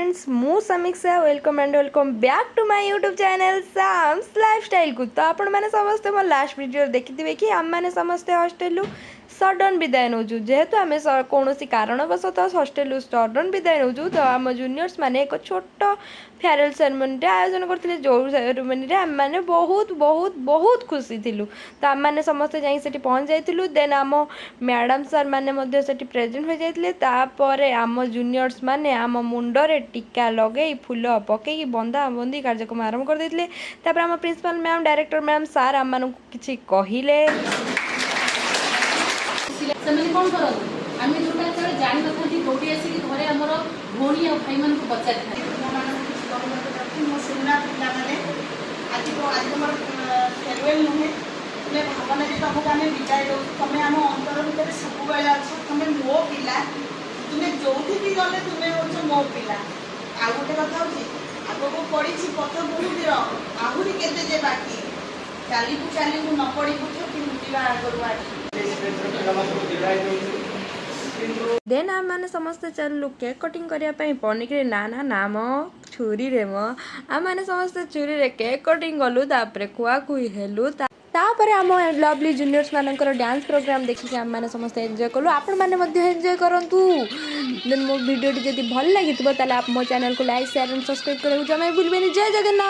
Friends मु Samiksha welcome and welcome back to my YouTube channel Sam's lifestyle को। तो आपण मैंने समस्ते मो लास्ट वीडियो देखिथे कि आम मैंने समस्ते हॉस्टेल सडन विदाय नौ जेहेतु आम कौन कारणवश हॉस्टेल सडन विदाय नौ तो आम जूनियर्स मैंने एक छोट फेयरवेल सेरेमनी आयोजन करते जो सेरेमनी आम मैंने बहुत बहुत बहुत खुशी थिलु। तो आम मैंने समस्ते जाई पहुँच जाइलु। देन आम मैडम सर मैंने प्रेजेंट हो जाते तापर आम जूनियर्स मैंने आम मुंडरे टीका लगे फूल पकई बंदा बंदी कार्यक्रम आरंभ कर देते। तापर आम प्रिंसिपल मैम डायरेक्टर मैम सार आम मानू किछि कहिले ସେମାନେ କଣ କରନ୍ତି ଆମେ ଯୋଉଟା ଯେତେବେଳେ ଜାଣି ନଥାନ୍ତି ଦୌଡ଼ି ଆସିକି ଘରେ ଆମର ଭଉଣୀ ଆଉ ଭାଇମାନଙ୍କୁ ପଚାରିଥାନ୍ତି। ମୋ ସୁନା ପିଲାମାନେ ଆଜି ତମର ଫେରୱେଲ୍ ନୁହେଁ, ତୁମେ ଭାବନା ଯେ ତମକୁ ଆମେ ବିଦାୟ ଦେଉଛୁ। ତୁମେ ଆମ ଅନ୍ତର ଭିତରେ ସବୁବେଳେ ଅଛ। ତୁମେ ମୋ ପିଲା, ତୁମେ ଯୋଉଠିକି ଗଲେ ତୁମେ ହେଉଛ ମୋ ପିଲା। ଆଉ ଗୋଟେ କଥା ହେଉଛି ଆଗକୁ ପଡ଼ିଛି ପଥ ବହୁଦିନ, ଆହୁରି କେତେ ଯେ ବାକି। ଚାଲିବୁ ଚାଲିବୁ ନ ପଡ଼ିବୁ ଛୋଟି ମୁଟିବା ଆଗରୁ ଆଜି। देन आम मैंने समस्ते चलू केक कटिंग करने पनिकी ना ना नाम छुरी रे मो आम मैंने समस्ते छुरी रे केक कटिंग कलु तापर खुआखुई हेलु तापर आम लवली जूनियर्स मानकर डांस प्रोग्राम देखिए आम मैंने समस्ते एंजॉय कलु। आपण मैंने एंजॉय करूँ। देन मो वीडियो जब भल लगी आप मो चैनल को लाइक शेयर एंड सब्सक्राइब करें जमा भूलें। जय जगन्नाथ।